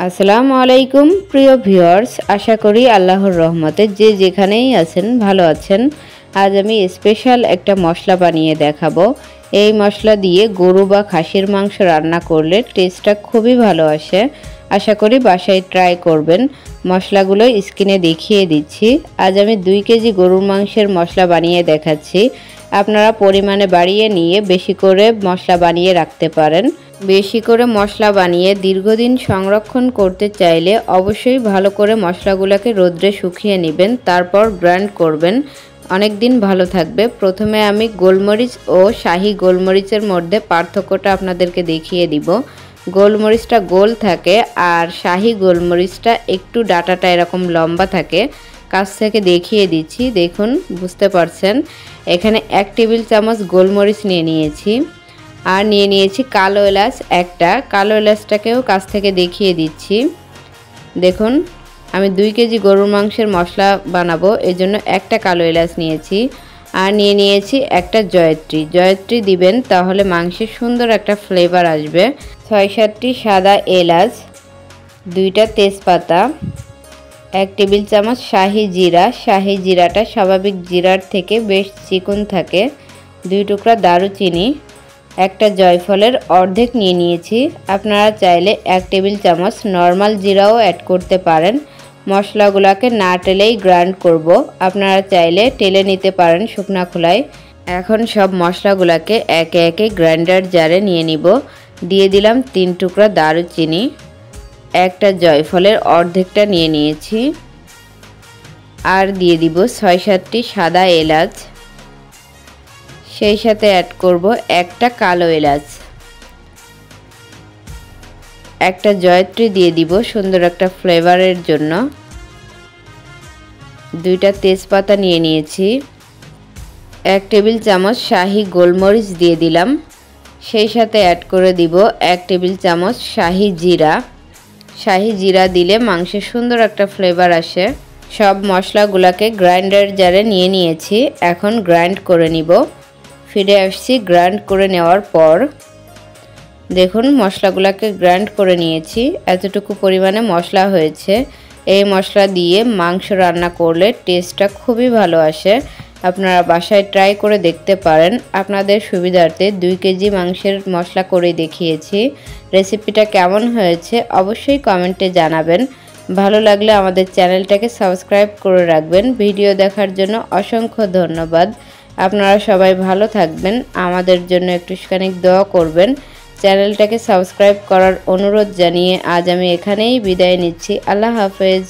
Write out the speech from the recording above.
আসসালামু আলাইকুম প্রিয় ভিউয়ার্স, আশা করি আল্লাহর রহমতে যে যেখানেই আছেন ভালো আছেন। আজ আমি স্পেশাল একটা মশলা বানিয়ে দেখাবো। এই মশলা দিয়ে গরু বা খাসির মাংস রান্না করলে টেস্টটা খুবই ভালো আসে। আশা করি বাসায় ট্রাই করবেন। মশলাগুলো স্ক্রিনে দেখিয়ে দিচ্ছি। আজ আমি 2 কেজি গরুর মাংসের মশলা বানিয়ে দেখাচ্ছি। আপনারা পরিমাণে বাড়িয়ে নিয়ে বেশি করে মশলা বানিয়ে রাখতে পারেন। বেশি করে মশলা বানিয়ে দীর্ঘদিন সংরক্ষণ করতে চাইলে অবশ্যই ভালো করে মশলাগুলোকে রোদ্রে শুকিয়ে নেবেন, তারপর গ্রাইন্ড করবেন। অনেক দিন ভালো থাকবে। প্রথমে আমি গোলমরিচ ও শাহি গোলমরিচের মধ্যে পার্থক্যটা আপনাদেরকে দেখিয়ে দিব। গোলমরিচটা গোল থাকে আর শাহি গোলমরিচটা একটু ডাঁটাটা এরকম লম্বা থাকে। কাছ থেকে দেখিয়ে দিচ্ছি, দেখুন বুঝতে পারছেন। এখানে 1 টেবিল চামচ গোলমরিচ নিয়েছি আর নিয়েছি কালো এলাচ একটা। কালো এলাচটাকেও কাছ থেকে দেখিয়ে দিচ্ছি। দেখুন আমি 2 কেজি গরুর মাংসের মশলা বানাবো, এজন্য একটা কালো এলাচ নিয়েছি। আর নিয়েছি একটা জয়ত্রী দিবেন, তাহলে মাংসের সুন্দর একটা ফ্লেভার আসবে। 6-7টি সাদা এলাচ, 2টা তেজপাতা, 1 টেবিল চামচ শাহি জিরাটা স্বাভাবিক জিরার থেকে বেশ চিকন থাকে, 2 টুকরা দারুচিনি, একটা জয়ফলের অর্ধেক নিয়েছি। আপনারা চাইলে 1 টেবিল চামচ নর্মাল জিরাও অ্যাড করতে পারেন। মশলাগুলোকে না টেলেই গ্রাইন্ড করব, আপনারা চাইলে টেলে নিতে পারেন শুকনা খোলায়। এখন সব মশলাগুলোকে একে একে গ্রাইন্ডার জারে নিয়ে নিব। দিয়ে দিলাম 3 টুকরা দারুচিনি, একটা জয়ফলের অর্ধেকটা নিয়েছি। আর দিয়ে দিব 6-7টি সাদা এলাচ, সেই সাথে অ্যাড করব একটা কালো এলাচ, একটা জয়ত্রী দিয়ে দিব সুন্দর একটা ফ্লেভারের জন্য। 2টা তেজপাতা নিয়েছি, 1 টেবিল চামচ শাহি গোলমরিচ দিয়ে দিলাম। সেই সাথে অ্যাড করে দিব 1 টেবিল চামচ শাহি জিরা দিলে মাংসে সুন্দর একটা ফ্লেভার আসে। সব মশলাগুলোকে গ্রাইন্ডার জারে নিয়েছি। এখন গ্রাইন্ড করে নিব। ফিরে আসছি গ্রাইন্ড করে নেওয়ার পর। দেখুন মশলাগুলোকে গ্রাইন্ড করে নিয়েছি। এতটুকু পরিমাণে মশলা হয়েছে। এই মশলা দিয়ে মাংস রান্না করলে টেস্টটা খুবই ভালো আসে। আপনারা বাসায় ট্রাই করে দেখতে পারেন। আপনাদের সুবিধার্থে 2 কেজি মাংসের মশলা করে দেখিয়েছি। রেসিপিটা কেমন হয়েছে অবশ্যই কমেন্টে জানাবেন। ভালো লাগলে আমাদের চ্যানেলটাকে সাবস্ক্রাইব করে রাখবেন। ভিডিও দেখার জন্য অসংখ্য ধন্যবাদ। আপনারা সবাই ভালো থাকবেন, আমাদের জন্য একটুখানি দোয়া করবেন। চ্যানেলটাকে সাবস্ক্রাইব করার অনুরোধ জানিয়ে আজ আমি এখানেই বিদায় নিচ্ছি। আল্লাহ হাফেজ।